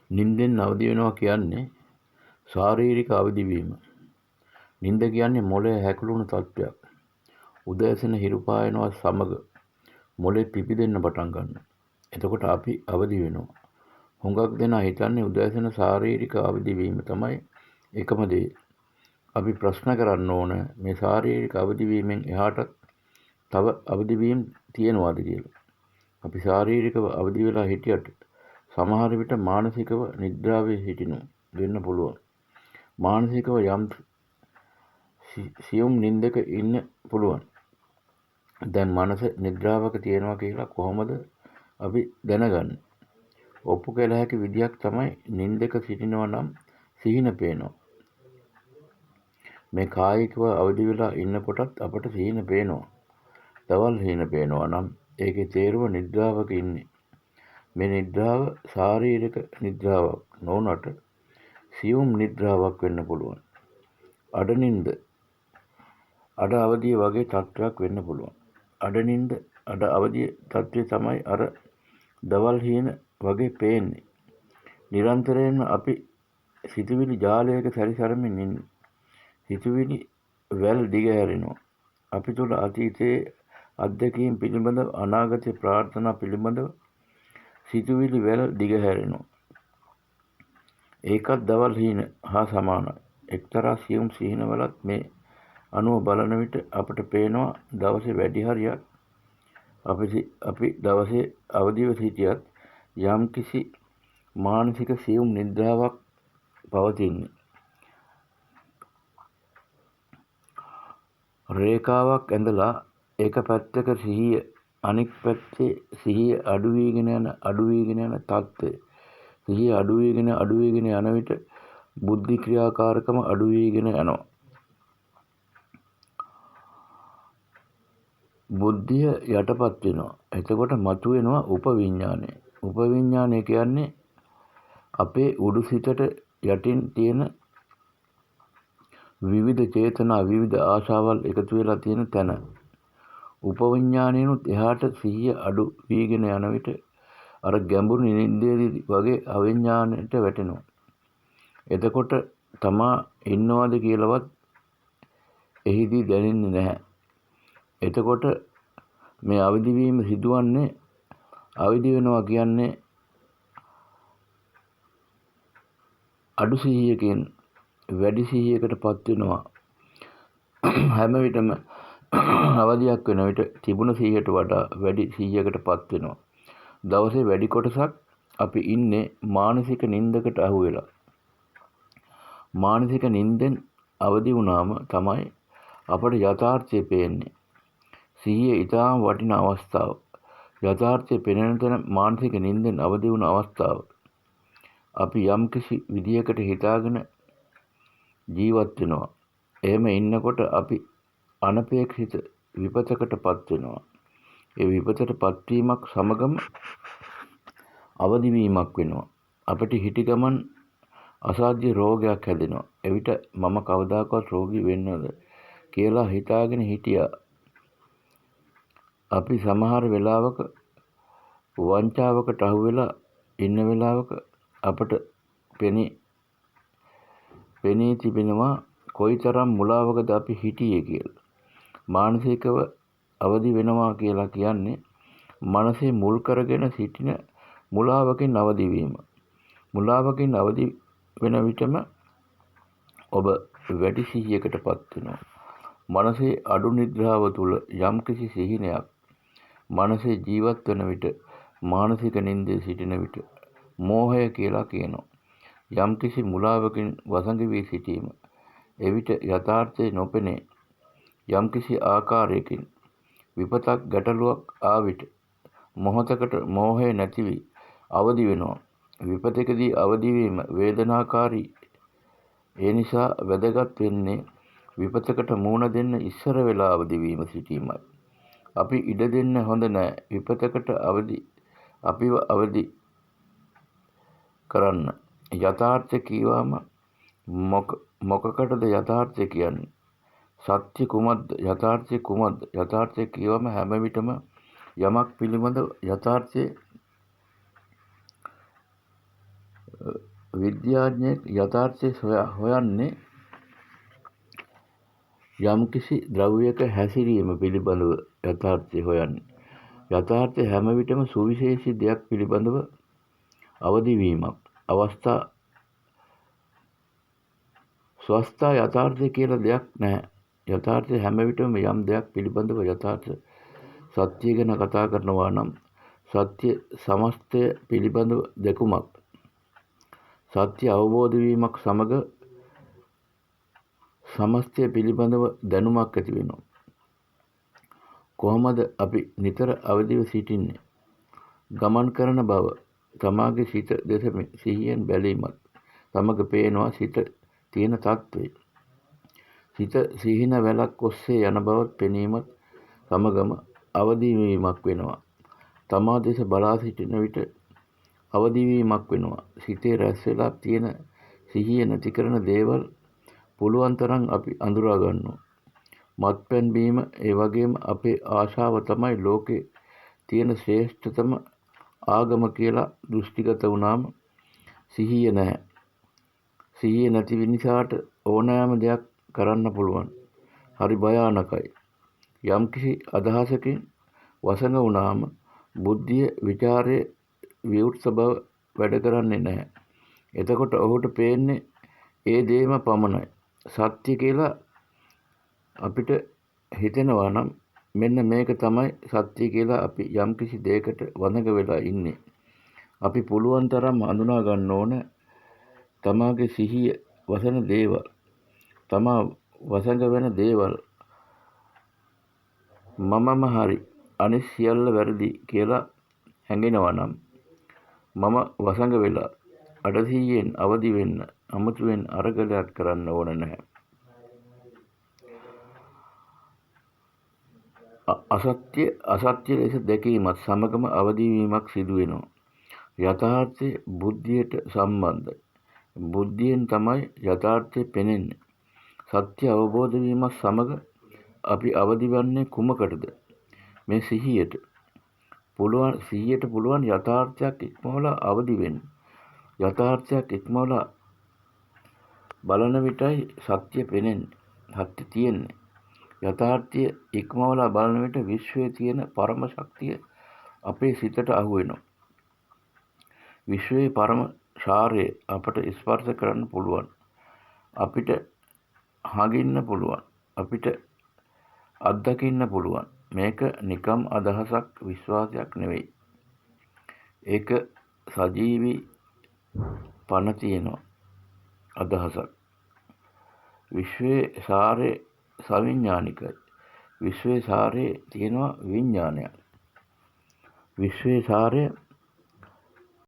නිින්දෙන් අවදි වෙනවා කියන්නේ ශාරීරික අවදිවීම. නිින්ද කියන්නේ මොළය හැකිලුණු තත්ත්වයක්. උදෑසන හිරු පායනවා සමග මොළේ පිබිදෙන්න පටන් ගන්නවා. එතකොට අපි අවදි වෙනවා. හුඟක් දෙනා හිතන්නේ උදෑසන ශාරීරික අවදිවීම තමයි එකම දේ. අපි ප්‍රශ්න කරන්න ඕන මේ ශාරීරික අවදිවීමෙන් එහාට තව අවදිවීම් තියෙනවාද කියලා. අපි ශාරීරිකව අවදි වෙලා හිටියට සමහර විට මානසිකව නිද්‍රාවේ හිටිනු වෙන්න පුළුවන්. මානසිකව යම් සියුම් නින්දක ඉන්න පුළුවන්. දැන් මනස නිද්‍රාවක තියෙනවා කියලා කොහොමද අපි දැනගන්නේ? ඔප්පු කළ හැකි විදියක් තමයි නින්දක සිටිනවා නම් සිහින පේනවා. මේ කායිකව අවදි වෙලා ඉන්නකොටත් අපට සිහින පේනවා. දවල් සිහින පේනවා නම් ඒකේ තේරුම නිද්‍රාවක ඉන්නේ. මේ නිද්‍රාව ශාරීරික නිද්‍රාවක් නොවුනට සියුම් නිද්‍රාවක් වෙන්න පුළුවන්. අඩනින්ද අඩ අවදිය වගේ තත්ත්වයක් වෙන්න පුළුවන්. අඩනින්ද අඩ අවදිය තත්ත්වය තමයි අර දවල් හීන වගේ පේන්නේ. නිරන්තරයෙන්ම අපි සිතුවිලි ජාලයක සැරිසරමින් ඉන්නේ. සිතුවිලි වැල් දිගහැරෙනවා. අපි තුළ අතීතයේ අත්දැකීම් පිළිබඳව අනාගතයේ ප්‍රාර්ථනා පිළිබඳව සිතුවිලි වැල් දිගහැරෙනවා. ඒකත් දවල් හීන හා සමානයි. එක්තරා සියුම් සිහිනවලත් මේ අනුව බලන විට අපට පේනවා දවසේ වැඩි හරියක් අපි දවසේ අවදිව සිටියත් යම් කිසි මානසික සියුම් නිද්‍රාවක් පවතින්නේ. රේඛාවක් ඇඳලා එක පැත්තක සිහිය අනෙක් පැත්තේ සිහිය අඩු වීගෙන යන තත්ත්වය. සිහිය අඩු වීගෙන යන විට බුද්ධි ක්‍රියාකාරකම අඩු වීගෙන යනවා. බුද්ධිය යටපත් වෙනවා. එතකොට මතුවෙනවා උපවිඥානය. උපවිඥානය කියන්නේ අපේ උඩු සිතට යටින් තියෙන විවිධ චේතනා විවිධ ආශාවල් එකතු වෙලා තියෙන තැන. උපවිඥානයනුත් එහාට සිහිය අඩු වීගෙන යන විට අර ගැඹුරු නිින්දේදී වගේ අවිඥාණයට වැටෙනවා. එතකොට තමා ඉන්නවද කියලාවත් එහිදී දැනෙන්නේ නැහැ. එතකොට මේ අවදි වීම සිදුවන්නේ අවදි වෙනවා කියන්නේ අඩු සිහියකින් වැඩි සිහියකටපත් වෙනවා. හැම විටම අවදියක් වෙන විට තිබුණ සිහියට වඩා වැඩි සිහියකටපත් වෙනවා. දවසේ වැඩි කොටසක් අපි ඉන්නේ මානසික නින්දකට අහු වෙලා. මානසික නින්දෙන් අවදි වුණාම තමයි අපට යථාර්ථය පේන්නේ. සිහිය ඊටාම වටින අවස්ථාව. යථාර්ථය පෙනෙන තැන මානසික නින්දෙන් අවදි වුණ අවස්ථාව. අපි යම් කිසි විදියකට හිතාගෙන ජීවත් වෙනවා. එහෙම ඉන්නකොට අපි අනපේක්ෂිත විපතකටපත් වෙනවා. ඒ විපතටපත් වීමක් සමගම අවදි වීමක් වෙනවා. අපිට හිටි ගමන් අසාධ්‍ය රෝගයක් හැදෙනවා. එවිට මම කවදාකවත් රෝගී වෙන්නද කියලා හිතාගෙන හිටියා. අපි සමහර වෙලාවක වංචාවකට අහු වෙලා ඉන්න වෙලාවක අපට පෙනී තිබෙනවා කොයිතරම් මුලාවකද අපි හිටියේ කියලා. මානසිකව අවදි වෙනවා කියලා කියන්නේ මනසේ මුල් කරගෙන සිටින මුලාවකින් අවදි වීම. මුලාවකින් අවදි වෙන විටම ඔබ වැඩි සිහියකටපත් වෙනවා. මනසේ අඩු නිද්‍රාව තුළ යම්කිසි සිහිනයක් මනසේ ජීවත් වන විට මානසික නින්දේ සිටින විට මෝහය කියලා කියනවා. යම්කිසි මුලාවකින් වසඟ වී සිටීම. එවිට යථාර්ථය නොපෙනේ. යම්කිසි ආකාරයකින් විපතක් ගැටලුවක් ආවිට මොහොතකට මෝහය නැති වී අවදි වෙනවා. විපතකදී අවදි වීම වේදනාකාරී. ඒ නිසා වැදගත් වෙන්නේ විපතකට මුහුණ දෙන්න ඉස්සර වෙලා අවදි වීම සිටීමයි. අපි ඉඩ දෙන්න හොඳ නැහැ. විපතකට අපිව අවදි කරන්න. යථාර්ථය කීවාම මොකකටද යථාර්ථය කියන්නේ? සත්‍ය කුමක්ද? යථාර්ථය කුමක්ද? යථාර්ථය කියවම හැම විටම යමක් පිළිබඳ යථාර්ථය විද්‍යාඥයෙක් යථාර්ථය හොයන්නේ යම්කිසි ද්‍රව්‍යයක හැසිරීම පිළිබඳව යථාර්ථය හොයන්නේ. යථාර්ථය හැම විටම සුවිශේෂී දෙයක් පිළිබඳව අවදිවීමක්. ස්වස්ථා යථාර්ථය කියලා දෙයක් නැහැ. යථාර්ථය හැම විටම යම් දෙයක් පිළිබඳව යථාර්ථ සත්‍ය ගැන කතා කරනවා නම් සත්‍ය සමස්තය පිළිබඳව දැකුමක්. සත්‍ය අවබෝධ වීමක් සමග සමස්තය පිළිබඳව දැනුමක් ඇති වෙනවා. කොහොමද අපි නිතර අවදිව සිටින්නේ? ගමන් කරන බව තමාගේ සිත දෙස සිහියෙන් බැලීමත් සමග පේනවා සිත තියෙන තත්ත්වය. සිත සිහින වැලක් ඔස්සේ යන බවත් පෙනීමත් සමගම අවදිවීමක් වෙනවා. තමා දෙස බලා සිටින විට අවදිවීමක් වෙනවා. සිතේ රැස් වෙලා තියෙන සිහිය නැති කරන දේවල් පුළුවන් තරම් අපි අඳුරා ගන්නවා. මත්පැන් බීම ඒ වගේම අපේ ආශාව තමයි ලෝකේ තියෙන ශ්‍රේෂ්ඨතම ආගම කියලා දෘෂ්ටිගත වුණාම සිහිය නැහැ. සිහිය නැති නිසාට ඕනෑම දෙයක් කරන්න පුළුවන්. හරි භයානකයි. යම්කිසි අදහසකින් වසඟ වුණාම බුද්ධිය විචාරයේ විවෘත බව වැඩ කරන්නේ නැහැ. එතකොට ඔහුට පේන්නේ ඒ දේම පමණයි. සත්‍ය කියලා අපිට හිතෙනවා නම් මෙන්න මේක තමයි සත්‍ය කියලා අපි යම්කිසි දෙයකට වඳඟ වෙලා ඉන්නේ. අපි පුළුවන් තරම් හඳුනා ගන්න ඕන තමාගේ සිහිය වසන දේවල්, තමා වසඟ වෙන දේවල් මමම හරි අනිත් සියල්ල වැරදි කියලා හැඟෙනවා නම් මම වසඟ වෙලා අඩසිහියෙන් අවදි වෙන්න අමුතුවෙන් අරගලයක් කරන්න ඕන නැහැ. අසත්‍ය ලෙස දැකීමත් සමගම අවදිවීමක් සිදු වෙනවා. යථාර්ථය බුද්ධියට සම්බන්ධයි. බුද්ධියෙන් තමයි යථාර්ථය පෙනෙන්නේ. සත්‍ය අවබෝධ වීමත් සමග අපි අවදි වන්නේ කුමකටද? මේ සිහියට පුළුවන් යථාර්ථයක් ඉක්මවලා අවදි වෙන්න. යථාර්ථයක් ඉක්මවලා බලන විටයි සත්‍ය පෙනෙන්නේ. සත්‍ය තියෙන්නේ. යථාර්ථය ඉක්මවලා බලන විට විශ්වයේ තියෙන පරම ශක්තිය අපේ සිතට අහු වෙනවා. විශ්වයේ පරම සාරය අපට ස්පර්ශ කරන්න පුළුවන්. අපිට හඟින්න පුළුවන්. අපිට අත්දකින්න පුළුවන්. මේක නිකම් අදහසක්, විශ්වාසයක් නෙවෙයි. ඒක සජීවී පණ තියෙනවා අදහසක්. විශ්වයේ සාරය සවිඥානිකයි. විශ්වයේ සාරයේ තියෙනවා විඥානයක්. විශ්වයේ සාරය